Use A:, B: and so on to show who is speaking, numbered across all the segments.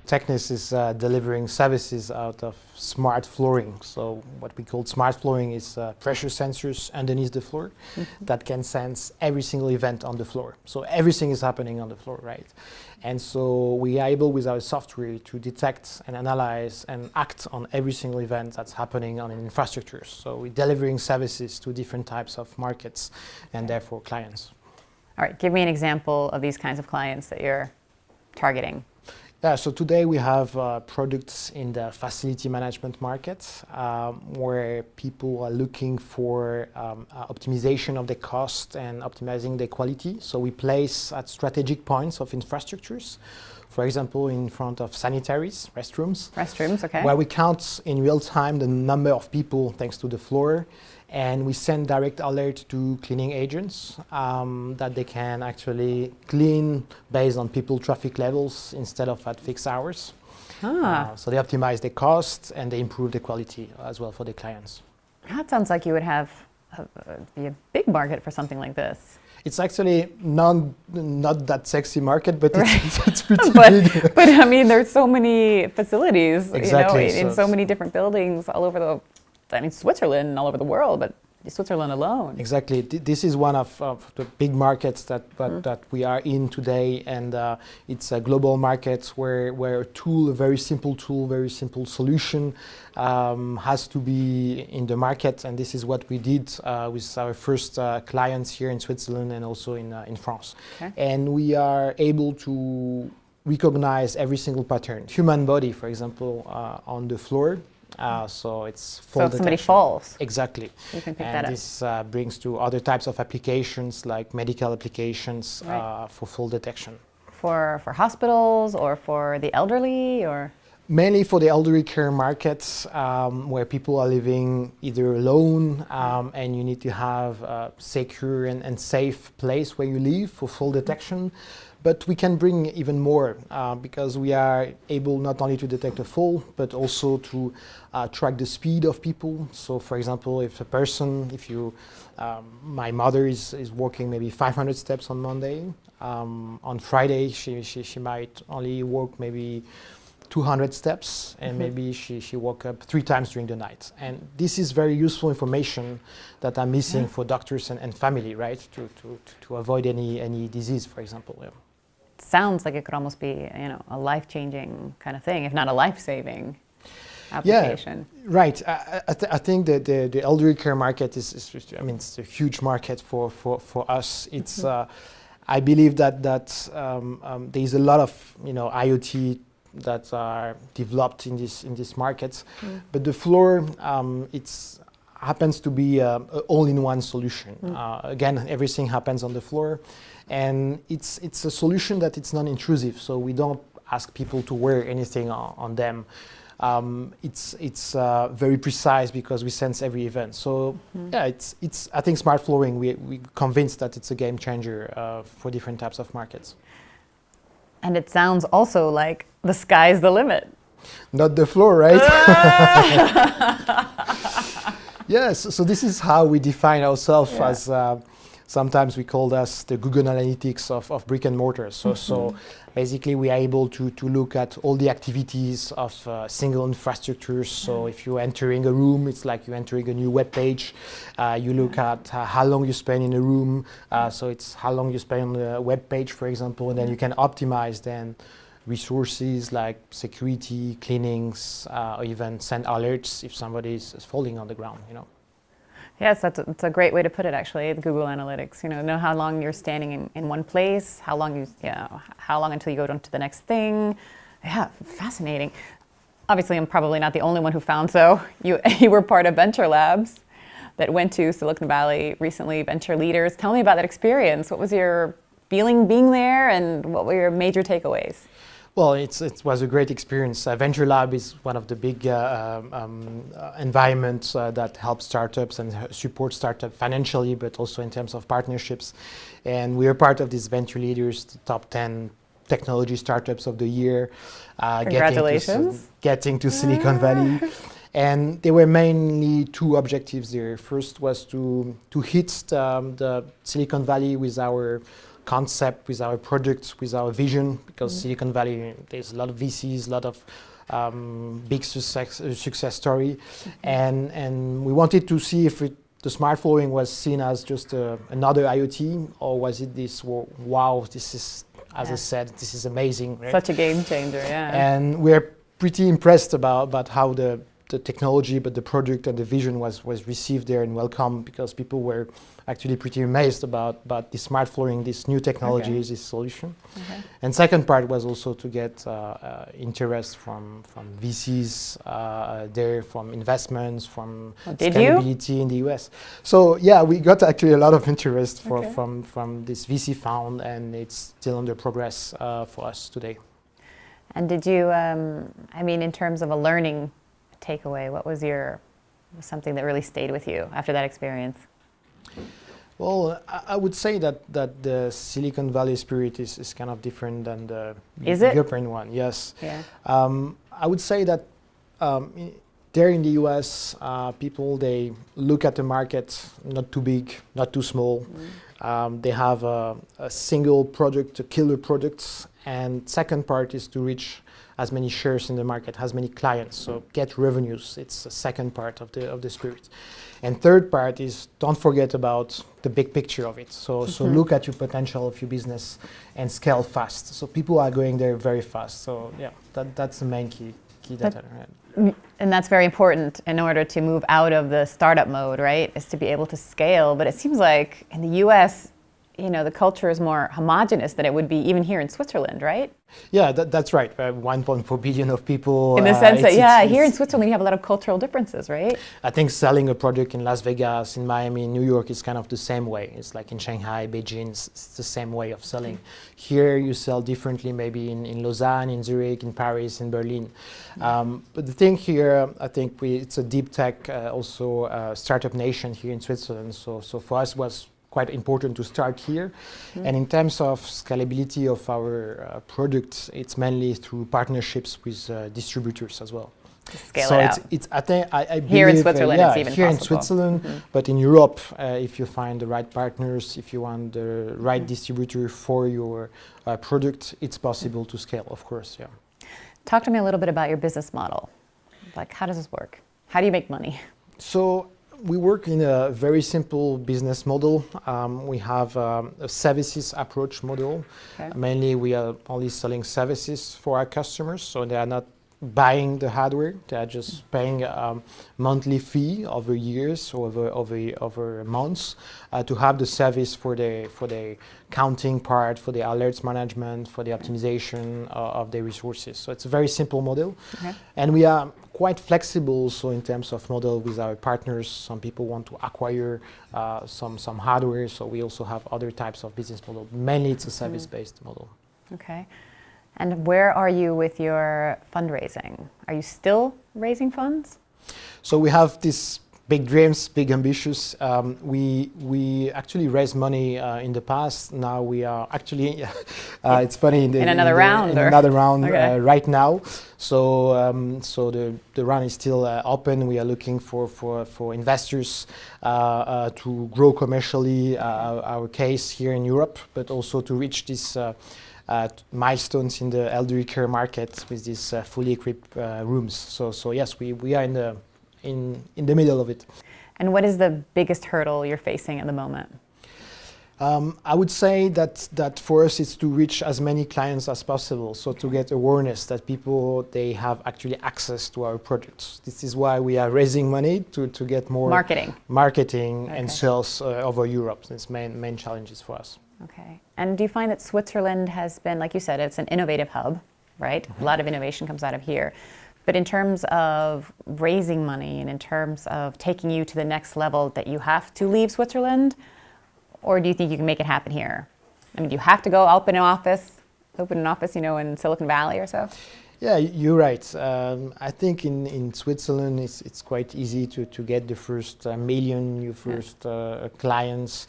A: Technis is delivering services out of smart flooring. So what we call smart flooring is pressure sensors underneath the floor that can sense every single event on the floor. So everything is happening on the floor, right? And so we are able with our software to detect and analyze and act on every single event that's happening on an infrastructure. So we're delivering services to different types of markets and therefore clients.
B: All right, give me an example of these kinds of clients that you're targeting.
A: Yeah, so today we have products in the facility management market where people are looking for optimization of the cost and optimizing the quality. So we place at strategic points of infrastructures, for example, in front of sanitaries, restrooms.
B: Restrooms, okay.
A: Where we count in real time the number of people thanks to the floor. And we send direct alert to cleaning agents that they can actually clean based on people traffic levels instead of at fixed hours. So they optimize the cost and they improve the quality as well for the clients.
B: That sounds like you would have a big market for something like this.
A: It's actually not that sexy market, but it's pretty big.
B: But I mean, there's so many facilities,
A: exactly,
B: in so many different buildings all over Switzerland and all over the world, but Switzerland alone.
A: Exactly. This is one of the big markets that we are in today, and it's a global market where a very simple solution has to be in the market, and this is what we did with our first clients here in Switzerland and also in France. Okay. And we are able to recognize every single pattern. Human body, for example, on the floor. So it's fall detection.
B: So if somebody falls.
A: Exactly.
B: You can pick
A: and
B: that up.
A: This brings to other types of applications like medical applications for fall detection.
B: For hospitals or for the elderly or?
A: Mainly for the elderly care markets where people are living either alone and you need to have a secure and safe place where you live for fall detection. But we can bring even more because we are able not only to detect a fall, but also to track the speed of people. So for example, my mother is walking maybe 500 steps on Monday. On Friday, she might only walk maybe 200 steps, and maybe she woke up 3 times during the night. And this is very useful information that I'm missing for doctors and family, right? To avoid any disease, for example. Yeah.
B: Sounds like it could almost be, a life-changing kind of thing, if not a life-saving application.
A: Yeah, right. I think that the elderly care market it's a huge market for us. It's I believe that there is a lot of IoT that are developed in this market, but the floor happens to be a all-in-one solution. Again, everything happens on the floor, and it's a solution that it's non-intrusive. So we don't ask people to wear anything on them. It's very precise because we sense every event. So yeah, it's I think smart flooring. We convinced that it's a game changer for different types of markets.
B: And it sounds also like the sky's the limit.
A: Not the floor, right? Yes, so this is how we define ourselves as, sometimes we call us the Google Analytics of brick and mortar. So basically we are able to look at all the activities of single infrastructures. So if you're entering a room, it's like you're entering a new web page. You look at how long you spend in a room. So it's how long you spend on the web page, for example, and then you can optimize then resources like security, cleanings, or even send alerts if somebody is falling on the ground,
B: Yes, that's a great way to put it, actually, the Google Analytics. Know how long you're standing in one place, how long until you go on to the next thing. Yeah, fascinating. Obviously, I'm probably not the only one who found so. You were part of Venture Labs that went to Silicon Valley recently, Venture Leaders. Tell me about that experience. What was your feeling being there, and what were your major takeaways?
A: Well, it was a great experience. Venture Lab is one of the big environments that helps startups and support startups financially, but also in terms of partnerships. And we are part of these Venture Leaders, the top 10 technology startups of the year.
B: Congratulations.
A: Getting to Silicon Valley. And there were mainly 2 objectives there. First was to hit the Silicon Valley with our concept, with our product, with our vision, because Silicon Valley, there's a lot of VCs, a lot of big success story, and we wanted to see if the smart flooring was seen as just another IoT, or was it this, wow, this is, as I said, this is amazing. Right?
B: Such a game changer, yeah.
A: And we're pretty impressed about how the technology, but the product and the vision was received there and welcome, because people were actually pretty amazed about the smart flooring, this new technology, this solution. And second part was also to get interest from VCs there, from investments, from scalability in the US. So yeah, we got actually a lot of interest from this VC fund, and it's still under progress for us today.
B: And did you, I mean, in terms of a learning takeaway, what was something that really stayed with you after that experience?
A: Well, I would say that the Silicon Valley spirit is kind of different than the European one. Yes.
B: Yeah.
A: I would say that there in the US, people, they look at the market, not too big, not too small. They have a single product, a killer product, and second part is to reach as many shares in the market, as many clients, so get revenues. It's the second part of the spirit. And third part is, don't forget about the big picture of it. So look at your potential of your business and scale fast. So people are going there very fast. So yeah, that's the main key data. Right?
B: And that's very important in order to move out of the startup mode, right? Is to be able to scale. But it seems like in the US, you know, the culture is more homogenous than it would be even here in Switzerland, right?
A: Yeah, that's right. 1.4 billion of people.
B: In the sense that, here in Switzerland, you have a lot of cultural differences, right?
A: I think selling a product in Las Vegas, in Miami, in New York is kind of the same way. It's like in Shanghai, Beijing, it's the same way of selling. Here you sell differently, maybe in Lausanne, in Zurich, in Paris, in Berlin. But the thing here, I think it's a deep tech, also startup nation here in Switzerland. So for us was quite important to start here. And in terms of scalability of our products, it's mainly through partnerships with distributors as well.
B: Scale so
A: it's I think I believe
B: here in Switzerland it's even
A: here
B: possible.
A: In Switzerland, but in Europe, if you find the right partners, if you want the right distributor for your product, it's possible to scale, of course. Yeah.
B: Talk to me a little bit about your business model. Like, how does this work? How do you make money?
A: So we work in a very simple business model. We have a services approach model. Mainly, we are only selling services for our customers, so they are not buying the hardware. They are just paying a monthly fee over years or over months to have the service for the counting part, for the alerts management, for the optimization of the resources. So it's a very simple model, and we are quite flexible also in terms of model with our partners. Some people want to acquire some hardware, so we also have other types of business model. Mainly, it's a service-based model.
B: Okay. And where are you with your fundraising? Are you still raising funds?
A: So we have these big dreams, big ambitions. We actually raised money in the past. Now we are actually, it's funny, in another round right now. So the round is still open. We are looking for investors to grow commercially our case here in Europe, but also to reach this milestones in the elderly care market with these fully equipped rooms. So yes, we are in the middle of it.
B: And what is the biggest hurdle you're facing at the moment?
A: I would say that for us it's to reach as many clients as possible. So to get awareness that people, they have actually access to our products. This is why we are raising money to get more marketing and sales over Europe. That's main challenges for us.
B: Okay. And do you find that Switzerland has been, like you said, it's an innovative hub, right? A lot of innovation comes out of here. But in terms of raising money and in terms of taking you to the next level, that you have to leave Switzerland? Or do you think you can make it happen here? I mean, do you have to go open an office, in Silicon Valley or so?
A: Yeah, you're right. I think in Switzerland it's quite easy to get the first million, your first clients.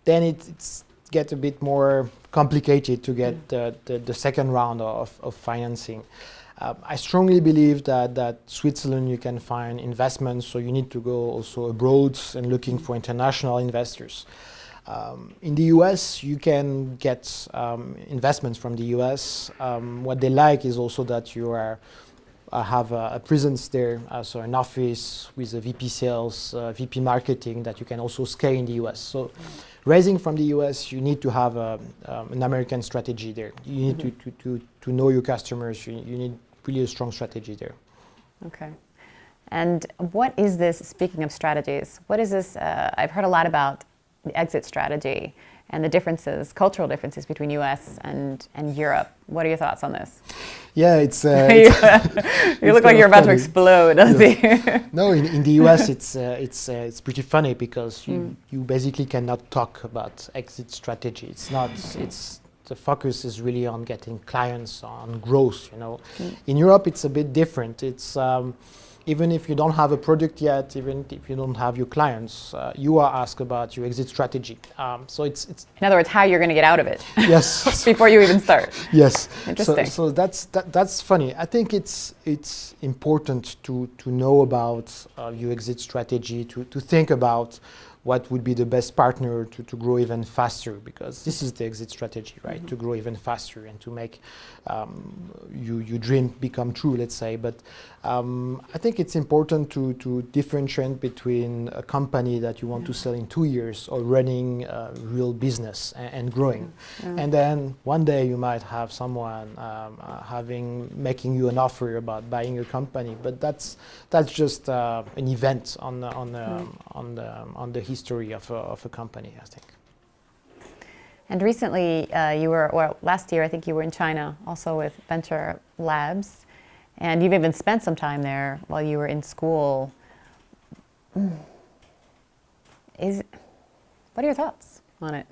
A: Then it's get a bit more complicated to get the second round of financing. I strongly believe that Switzerland, you can find investments, so you need to go also abroad and looking for international investors. In the US, you can get investments from the US. What they like is also that you have a presence there, so an office with a VP sales, VP marketing that you can also scale in the US. So raising from the US, you need to have an American strategy there. You need to know your customers. You need really a strong strategy there.
B: Okay. And what is this, speaking of strategies, what is this, I've heard a lot about the exit strategy and the differences, cultural differences between US and Europe. What are your thoughts on this?
A: Yeah, it's
B: you look like you're about to explode,
A: yes. No, in the US it's pretty funny because you basically cannot talk about exit strategy. The focus is really on getting clients, on growth, you know. In Europe it's a bit different. It's even if you don't have a product yet, even if you don't have your clients, you are asked about your exit strategy. So it's
B: in other words, how you're going to get out of it.
A: Yes.
B: Before you even start.
A: Yes.
B: Interesting.
A: So that's funny. I think it's important to know about your exit strategy, to think about what would be the best partner to grow even faster, because this is the exit strategy, right? To grow even faster and to make your dream become true, let's say. But I think it's important to differentiate between a company that you want to sell in 2 years or running a real business and growing. And then one day you might have someone making you an offer about buying your company, but that's just an event on the history of a company, I think.
B: And recently, last year, I think you were in China, also with Venture Labs, and you've even spent some time there while you were in school. What are your thoughts on it?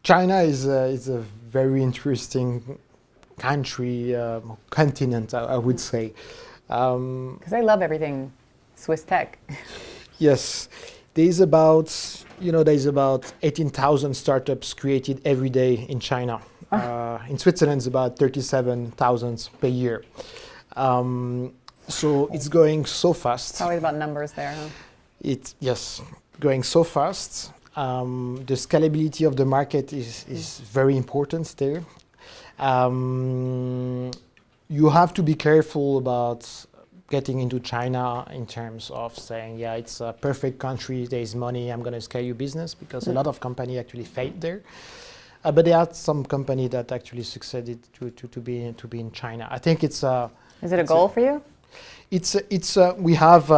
A: China is a very interesting country, continent, I would say.
B: Because I love everything Swiss tech.
A: Yes, there's about 18,000 startups created every day in China. In Switzerland, it's about 37,000 per year. So it's going so fast.
B: It's always about numbers there, huh?
A: Yes, going so fast. The scalability of the market is very important there. You have to be careful about getting into China in terms of saying, yeah, it's a perfect country, there's money, I'm going to scale your business, because a lot of companies actually failed there. But there are some companies that actually succeeded to be in China. I think it's a...
B: Is it a goal for you?
A: We have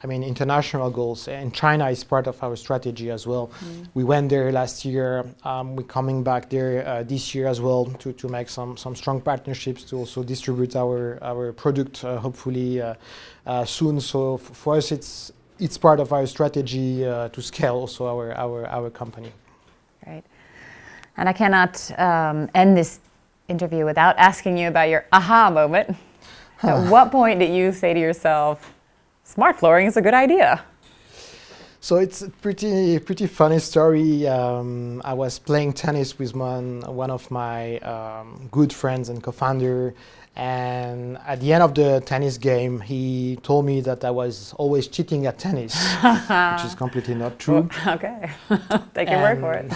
A: international goals, and China is part of our strategy as well. We went there last year. We're coming back there this year as well to make some strong partnerships to also distribute our product hopefully soon. So for us, it's part of our strategy to scale also our company.
B: Right. And I cannot end this interview without asking you about your aha moment. At what point did you say to yourself, smart flooring is a good idea?
A: So it's a pretty funny story. I was playing tennis with one of my good friends and co-founder, and at the end of the tennis game, he told me that I was always cheating at tennis, which is completely not true.
B: Well, okay, take your word for it.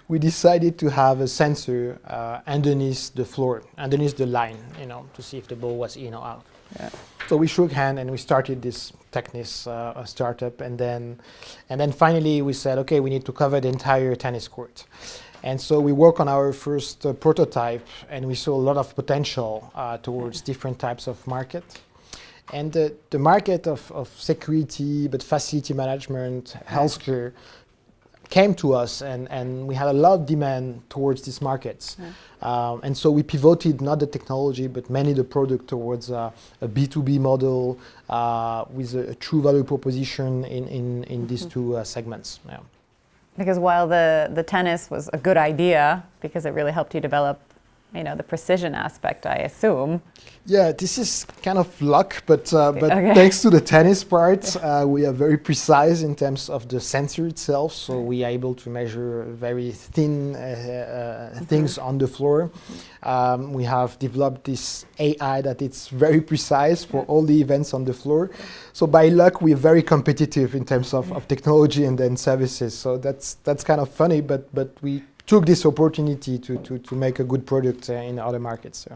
A: We decided to have a sensor underneath the floor, underneath the line, to see if the ball was in or out. Yeah. So we shook hands and we started this Technis startup, and then finally we said, okay, we need to cover the entire tennis court. And so we worked on our first prototype, and we saw a lot of potential towards different types of market. And the market of security, but facility management, healthcare, came to us, and we had a lot of demand towards these markets. And so we pivoted not the technology, but mainly the product towards a B2B model with a true value proposition in these two segments. Yeah.
B: Because while the tennis was a good idea, because it really helped you develop the precision aspect, I assume.
A: Yeah, this is kind of luck, but
B: Okay.
A: thanks to the tennis part, we are very precise in terms of the sensor itself. So we are able to measure very thin things on the floor. We have developed this AI that it's very precise for all the events on the floor. So by luck, we're very competitive in terms of technology and then services. So that's kind of funny, but we took this opportunity to make a good product in other markets.